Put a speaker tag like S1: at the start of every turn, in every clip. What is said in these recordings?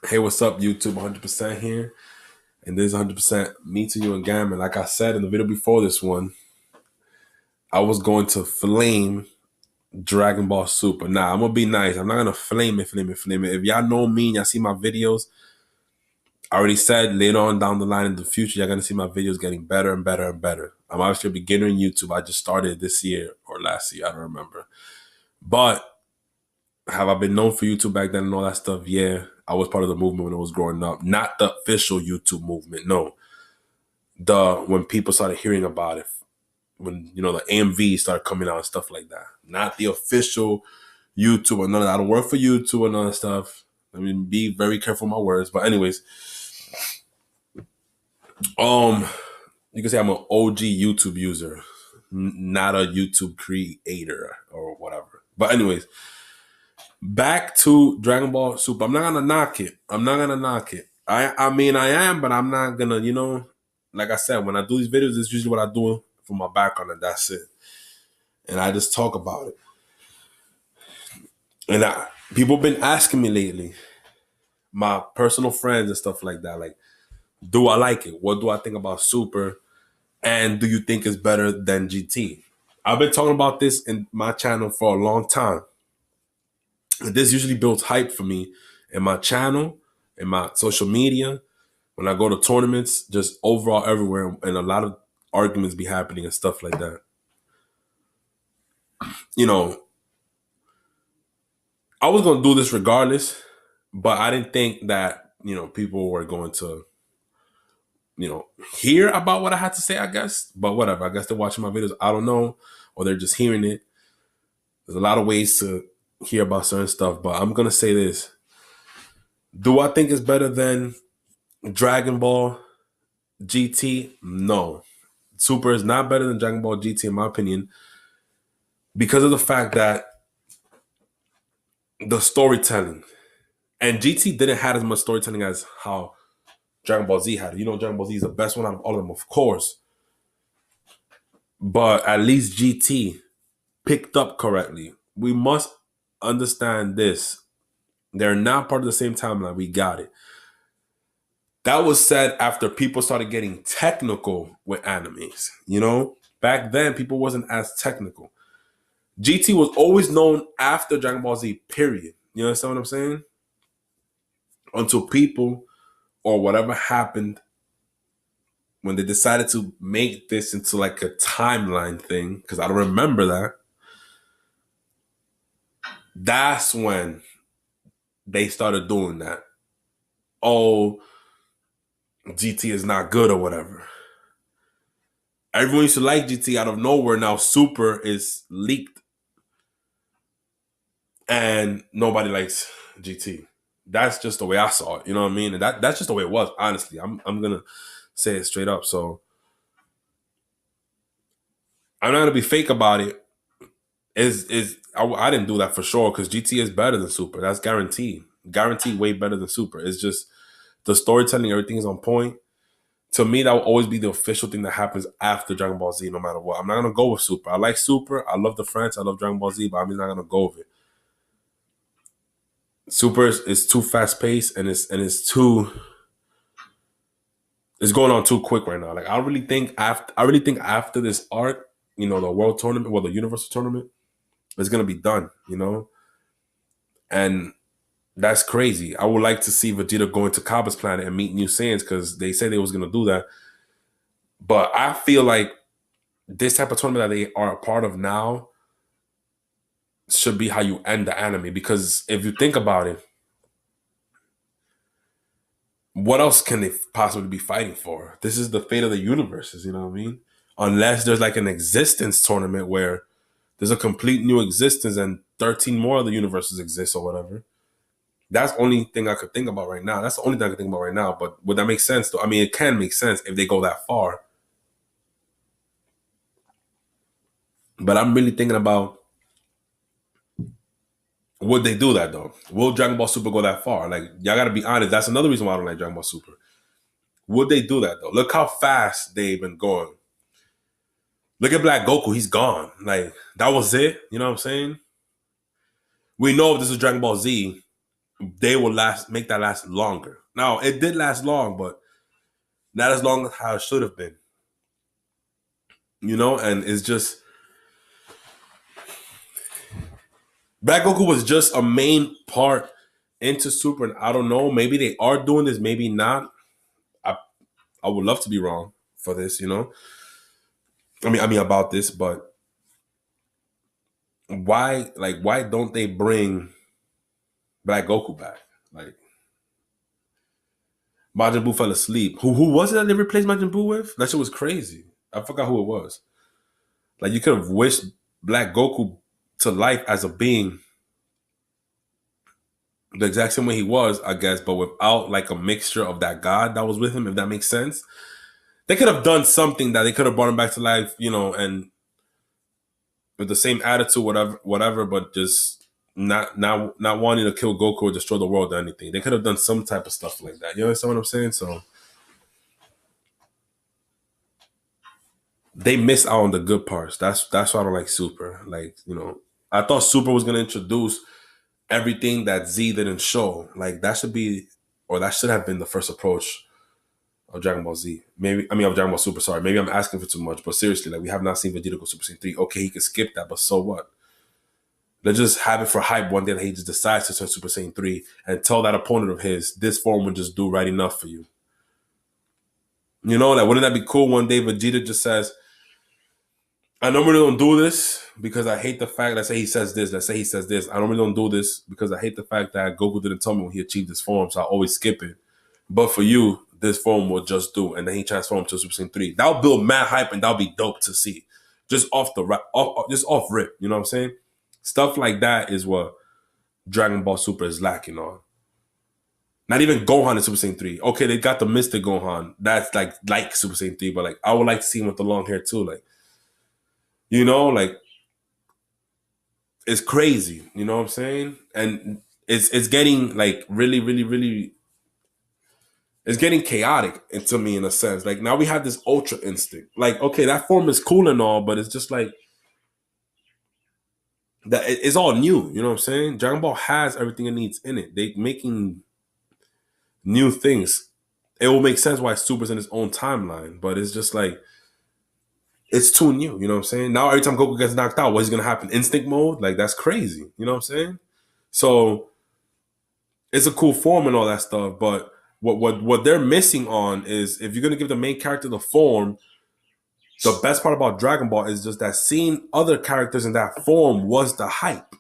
S1: Hey, what's up, YouTube? 100% here. And this is 100% me to you and Gammon. Like I said in the video before this one, I was going to flame Dragon Ball Super. Nah, I'm going to be nice. I'm not going to flame it. If y'all know me and y'all see my videos, I already said later on down the line in the future, you're going to see my videos getting better and better and better. I'm obviously a beginner in YouTube. I just started this year or last year. I don't remember. But have I been known for YouTube back then and all that stuff? Yeah. I was part of the movement when I was growing up. Not the official YouTube movement, no. When people started hearing about it, when the AMV started coming out and stuff like that. Not the official YouTube or none of that. I don't work for YouTube and all that stuff. I mean, be very careful with my words. But anyways, you can say I'm an OG YouTube user, not a YouTube creator or whatever. But anyways, back to Dragon Ball Super. I'm not gonna knock it. I mean I am, but I'm not gonna, like I said, when I do these videos, it's usually what I do for my background and that's it. And I just talk about it. And people have been asking me lately, my personal friends and stuff like that, like, do I like it? What do I think about Super? And do you think it's better than GT? I've been talking about this in my channel for a long time. And this usually builds hype for me in my channel, in my social media, when I go to tournaments, just overall everywhere, and a lot of arguments be happening and stuff like that. I was going to do this regardless, but I didn't think that, people were going to, hear about what I had to say, I guess. But whatever. I guess they're watching my videos. I don't know. Or they're just hearing it. There's a lot of ways to hear about certain stuff. But I'm going to say this. Do I think it's better than Dragon Ball GT? No. Super is not better than Dragon Ball GT, in my opinion, because of the fact that the storytelling. And GT didn't have as much storytelling as how Dragon Ball Z had it. Dragon Ball Z is the best one out of all of them, of course. But at least GT picked up correctly. We must understand this. They're not part of the same timeline. We got it. That was said after people started getting technical with animes. Back then, people wasn't as technical. GT was always known after Dragon Ball Z, period. You understand what I'm saying? Until people or whatever happened when they decided to make this into like a timeline thing, because I don't remember that. That's when they started doing that. Oh, GT is not good or whatever. Everyone used to like GT out of nowhere. Now Super is leaked and nobody likes GT. That's just the way I saw it. You know what I mean? And that's just the way it was, honestly. I'm gonna say it straight up. So I'm not gonna be fake about it. I didn't do that for sure, because GT is better than Super. That's guaranteed. Guaranteed way better than Super. It's just the storytelling, everything is on point. To me, that will always be the official thing that happens after Dragon Ball Z, no matter what. I'm not gonna go with Super. I like Super. I love the French. I love Dragon Ball Z, but I'm just not gonna go with it. Super is too fast paced and it's going on too quick right now. Like I really think after this arc, the world tournament, the universal tournament, it's gonna be done. And that's crazy. I would like to see Vegeta go into Cabba's planet and meet new Saiyans, because they said they was gonna do that. But I feel like this type of tournament that they are a part of now should be how you end the anime. Because if you think about it, what else can they possibly be fighting for? This is the fate of the universes, you know what I mean? Unless there's like an existence tournament where there's a complete new existence and 13 more of the universes exist or whatever. That's the only thing I could think about right now. That's the only thing I could think about right now. But would that make sense, though? I mean, it can make sense if they go that far. But I'm really thinking about, would they do that, though? Will Dragon Ball Super go that far? Like, y'all got to be honest. That's another reason why I don't like Dragon Ball Super. Would they do that, though? Look how fast they've been going. Look at Black Goku. He's gone. Like, that was it. You know what I'm saying? We know if this is Dragon Ball Z, they will make that last longer. Now it did last long, but not as long as how it should have been. And it's just Black Goku was just a main part into Super, and I don't know. Maybe they are doing this, maybe not. I I would love to be wrong for this. I mean about this, but why don't they bring Black Goku back? Like Majin Buu fell asleep. Who was it that they replaced Majin Buu with? That shit was crazy. I forgot who it was. Like you could have wished Black Goku to life as a being the exact same way he was, I guess, but without like a mixture of that God that was with him, if that makes sense. They could have done something that they could have brought him back to life, and with the same attitude, whatever, but just not wanting to kill Goku or destroy the world or anything. They could have done some type of stuff like that. You understand what I'm saying? So they miss out on the good parts. That's why I don't like Super. I thought Super was gonna introduce everything that Z didn't show. Like that should be, or that should have been the first approach of Dragon Ball Z. Maybe I mean of Dragon Ball Super. Sorry, maybe I'm asking for too much. But seriously, like we have not seen Vegeta go Super Saiyan 3. Okay, he could skip that, but so what? Let's just have it for hype one day that he just decides to turn Super Saiyan 3 and tell that opponent of his, this form would just do right enough for you. Like wouldn't that be cool one day Vegeta just says, I normally don't do this because I hate the fact, let's say he says this, I normally don't do this because I hate the fact that Goku didn't tell me when he achieved this form, so I always skip it. But for you, this form will just do. And then he transformed to Super Saiyan 3. That'll build mad hype and that'll be dope to see. Just just off rip, you know what I'm saying? Stuff like that is what Dragon Ball Super is lacking on. Not even Gohan in Super Saiyan 3. Okay, they got the Mystic Gohan. That's like Super Saiyan 3, but like I would like to see him with the long hair too. Like it's crazy. You know what I'm saying? And it's getting like really, really, really it's getting chaotic into me in a sense. Like now we have this Ultra Instinct. Like, okay, that form is cool and all, but it's just like that it's all new. You know what I'm saying? Dragon Ball has everything it needs in it. They making new things. It will make sense why Super's in its own timeline, but it's just like it's too new. You know what I'm saying? Now every time Goku gets knocked out, what's gonna happen? Instinct mode? Like that's crazy. You know what I'm saying? So it's a cool form and all that stuff, but what they're missing on is if you're gonna give the main character the form, the best part about Dragon Ball is just that seeing other characters in that form was the hype.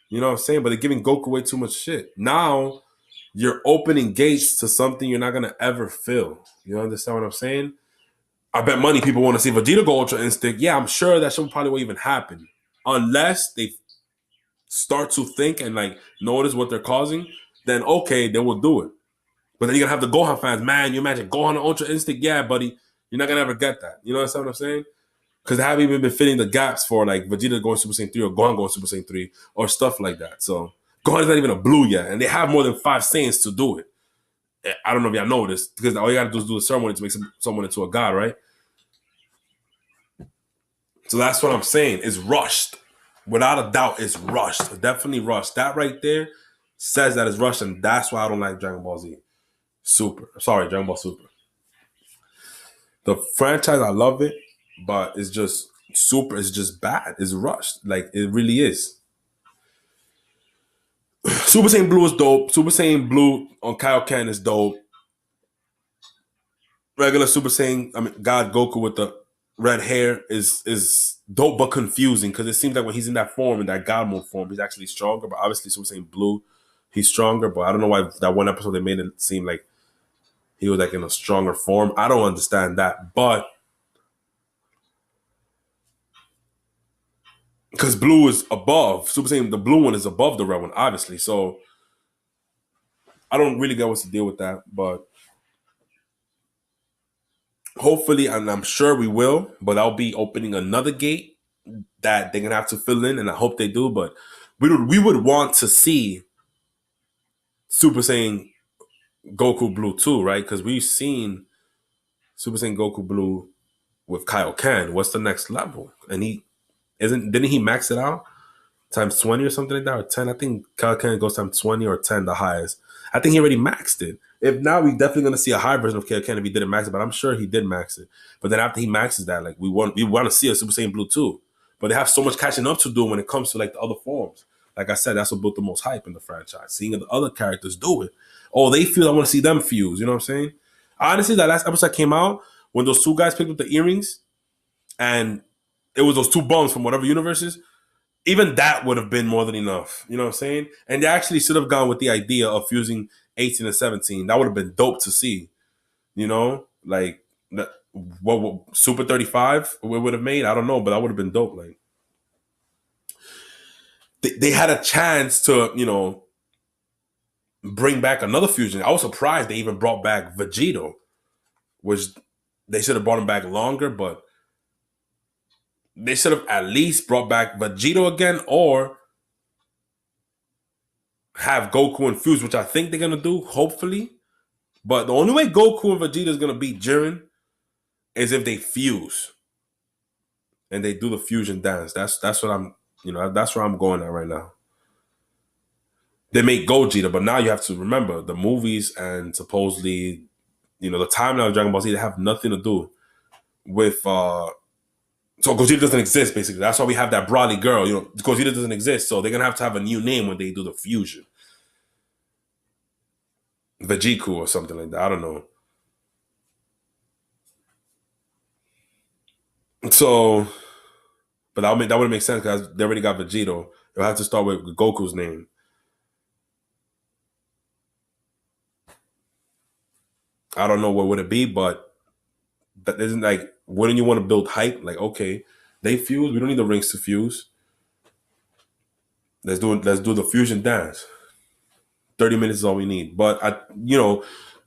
S1: You know what I'm saying? But they're giving Goku way too much shit. Now you're opening gates to something you're not gonna ever feel. You understand what I'm saying? I bet money people want to see Vegeta go Ultra Instinct. Yeah, I'm sure that shit probably won't even happen unless they start to think and like notice what they're causing. Then okay, they will do it. But then you're gonna have the Gohan fans, man. You imagine Gohan on Ultra Instinct? Yeah, buddy, you're not gonna ever get that. You know what I'm saying? Because they haven't even been filling the gaps for like Vegeta going Super Saiyan 3 or Gohan going Super Saiyan 3 or stuff like that. So Gohan is not even a blue yet, and they have more than 5 Saiyans to do it. I don't know if y'all know this, because all you gotta do is do a ceremony to make someone into a god, right? So that's what I'm saying. It's rushed. Without a doubt, it's rushed. Definitely rushed. That right there says that it's rushed, and that's why I don't like Dragon Ball Z. Super. Sorry, Dragon Ball Super. The franchise, I love it, but it's just Super. It's just bad. It's rushed. Like it really is. Super Saiyan Blue is dope. Super Saiyan Blue on Kaioken is dope. Regular Super Saiyan, I mean God Goku with the red hair is dope but confusing because it seems like when he's in that form, in that God mode form, he's actually stronger. But obviously Super Saiyan Blue, he's stronger. But I don't know why that one episode they made it seem like he was like in a stronger form. I don't understand that. But because Blue is above, Super Saiyan, the blue one is above the red one, obviously. So I don't really get what's the deal with that. But hopefully, and I'm sure we will, but I'll be opening another gate that they're gonna have to fill in, and I hope they do. But we would want to see Super Saiyan Goku Blue too, right? Because we've seen Super Saiyan Goku Blue with Kaioken. What's the next level? And he isn't didn't he max it out? times 20 or something like that, or 10. I think Kaioken goes times 20 or 10, the highest. I think he already maxed it. If not, we definitely gonna see a high version of Kaioken if he didn't max it, but I'm sure he did max it. But then after he maxes that, like we want to see a Super Saiyan Blue too. But they have so much catching up to do when it comes to like the other forms. Like I said, that's what built the most hype in the franchise. Seeing the other characters do it. Oh, they feel I want to see them fuse. You know what I'm saying? Honestly, that last episode came out when those two guys picked up the earrings and it was those two bums from whatever universes. Even that would have been more than enough. You know what I'm saying? And they actually should have gone with the idea of fusing 18 and 17. That would have been dope to see. You know, like that. What Super 35 we would have made? I don't know, but that would have been dope. Like they had a chance to, bring back another fusion. I was surprised they even brought back Vegito, which they should have brought him back longer, but they should have at least brought back Vegito again or have Goku infused, which I think they're gonna do, hopefully. But the only way Goku and Vegeta is gonna beat Jiren is if they fuse and they do the fusion dance. That's what that's where I'm going at right now. They make Gogeta, but now you have to remember the movies and supposedly, the timeline of Dragon Ball Z, they have nothing to do with so Gogeta doesn't exist basically. That's why we have that Broly girl. Gogeta doesn't exist, so they're gonna have to have a new name when they do the fusion. Vejiku or something like that. I don't know. So, but that would make sense because they already got Vegito. They'll have to start with Goku's name. I don't know what would it be, but that isn't like. Wouldn't you want to build hype? Like, okay, they fuse. We don't need the rings to fuse. Let's do the fusion dance. 30 minutes is all we need. But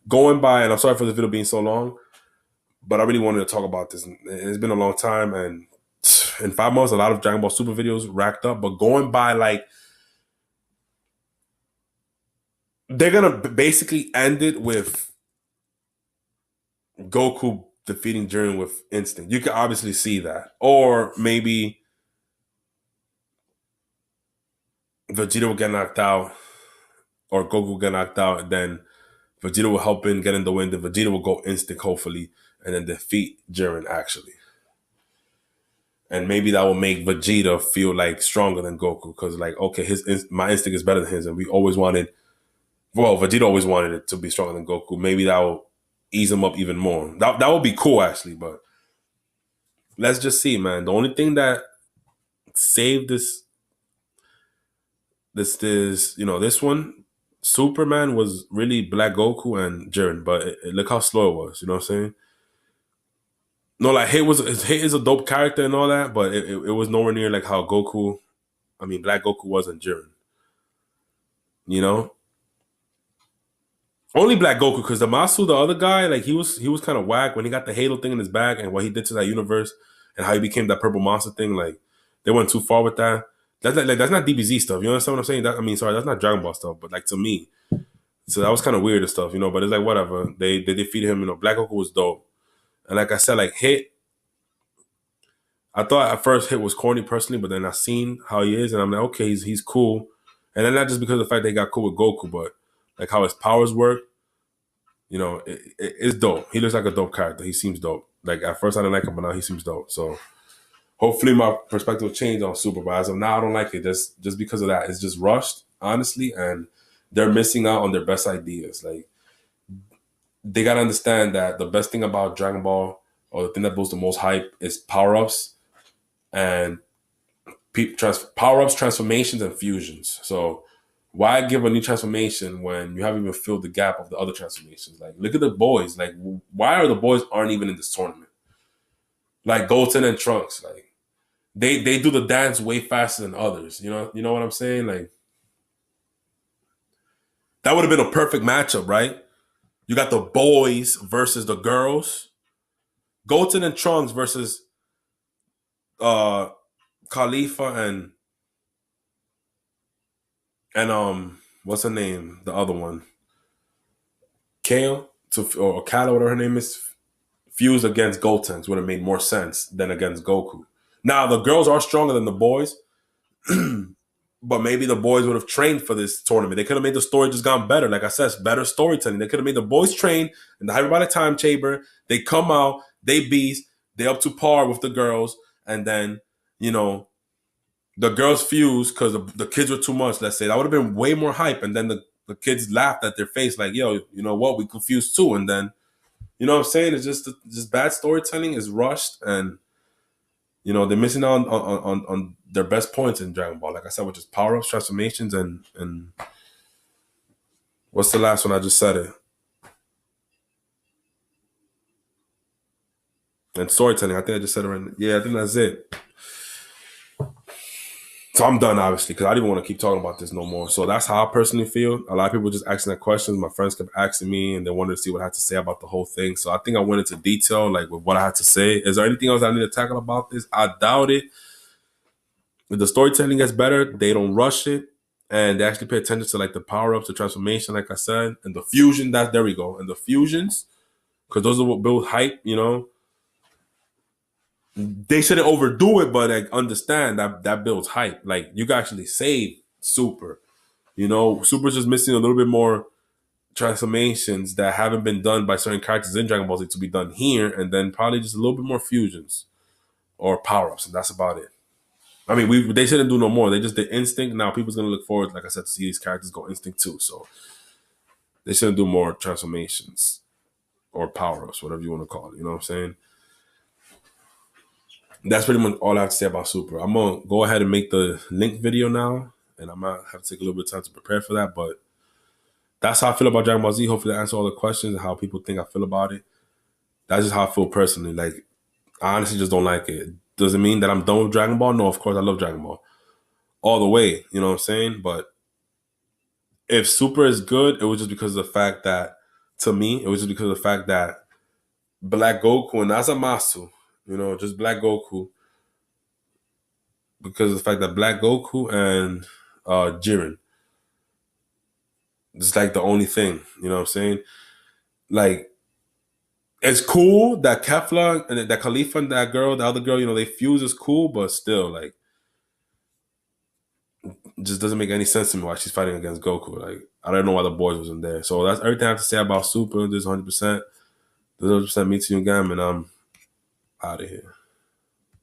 S1: going by, and I'm sorry for this video being so long, but I really wanted to talk about this. It's been a long time, and in 5 months, a lot of Dragon Ball Super videos racked up. But going by, like, they're gonna basically end it with Goku defeating Jiren with instinct. You can obviously see that, or maybe Vegeta will get knocked out, or Goku will get knocked out, and then Vegeta will help in get in the win. Then Vegeta will go instinct, hopefully, and then defeat Jiren actually. And maybe that will make Vegeta feel like stronger than Goku because, like, okay, my instinct is better than his, and Vegeta always wanted it to be stronger than Goku. Maybe that will ease him up even more. That would be cool actually, but let's just see, man. The only thing that saved this one, Superman, was really Black Goku and Jiren. But look how slow it was. You know what I'm saying? No, like Hit is a dope character and all that, but it was nowhere near like how Black Goku was in Jiren. You know, only Black Goku because the Masu, the other guy, like he was kind of whack when he got the Halo thing in his back and what he did to that universe and how he became that purple monster thing. Like they went too far with that. That's not DBZ stuff. You understand what I'm saying? Sorry, that's not Dragon Ball stuff. But like to me, so that was kind of weird and stuff. But it's like whatever. They defeated him. Black Goku was dope. And like I said, like Hit, I thought at first Hit was corny personally, but then I seen how he is, and I'm like, okay, he's cool. And then not just because of the fact that he got cool with Goku, but like how his powers work. It's dope. He looks like a dope character. He seems dope. Like at first I didn't like him, but now he seems dope. So hopefully my perspective will change on Super. But as of now, I don't like it just because of that. It's just rushed, honestly, and they're missing out on their best ideas. Like they gotta understand that the best thing about Dragon Ball, or the thing that builds the most hype, is power ups and power ups, transformations, and fusions. So why give a new transformation when you haven't even filled the gap of the other transformations? Like, look at the boys. Like, why are the boys aren't even in this tournament? Like Goten and Trunks, like they do the dance way faster than others. You know what I'm saying? Like that would have been a perfect matchup, right? You got the boys versus the girls. Goten and Trunks versus uh Khalifa and what's her name? The other one, Kale or Kala, whatever her name is, fused against Gotenks would have made more sense than against Goku. Now the girls are stronger than the boys, But maybe the boys would have trained for this tournament. They could have made the story just gone better. Like I said, it's better storytelling. They could have made the boys train in the hyperbolic time chamber. They come out, they beast, they up to par with the girls, and then, you know, the girls fuse because the kids were too much, let's say. That would have been way more hype. And then the kids laughed at their face like, yo, you know what? We confused too. And then, you know what I'm saying? It's just bad storytelling is rushed, and you know, they're missing out on their best points in Dragon Ball. Like I said, which is power-ups, transformations, and what's the last one? I just said it. And storytelling. I think I just said it right now. Yeah, I think that's it. So I'm done, obviously, because I didn't want to keep talking about this no more. So that's how I personally feel. A lot of people just asking that questions. My friends kept asking me, and they wanted to see what I had to say about the whole thing. So I think I went into detail, like with what I had to say. Is there anything else I need to tackle about this? I doubt it. If the storytelling gets better, they don't rush it, and they actually pay attention to like the power ups, the transformation, like I said, and the fusion. That there we go, and the fusions, because those are what build hype. You know, they shouldn't overdo it, but like understand that that builds hype. Like you can actually save Super. You know, Super's just missing a little bit more transformations that haven't been done by certain characters in Dragon Ball Z to be done here, and then probably just a little bit more fusions or power ups, and that's about it. I mean, they shouldn't do no more. They just did Instinct. Now people's gonna look forward, like I said, to see these characters go Instinct too. So they shouldn't do more transformations or power ups, whatever you want to call it. You know what I'm saying? That's pretty much all I have to say about Super. I'm gonna go ahead and make the link video now, and I might have to take a little bit of time to prepare for that. But that's how I feel about Dragon Ball Z. Hopefully, that answers all the questions and how people think I feel about it. That's just how I feel personally. Like, I honestly just don't like it. Does it mean that I'm done with Dragon Ball? No, of course I love Dragon Ball all the way. You know what I'm saying? But if Super is good, it was just because of the fact that, to me, it was just because of the fact that Black Goku and Azamasu, you know, just Black Goku, because of the fact that Black Goku and Jiren, it's like the only thing, you know what I'm saying? Like, it's cool that Kefla and that Khalifa and that girl, the other girl, you know, they fuse is cool, but still, like, it just doesn't make any sense to me why she's fighting against Goku. Like, I don't know why the boys wasn't there. So that's everything I have to say about Super. This 100%. This 100% me to you, Gam, and I'm out of here.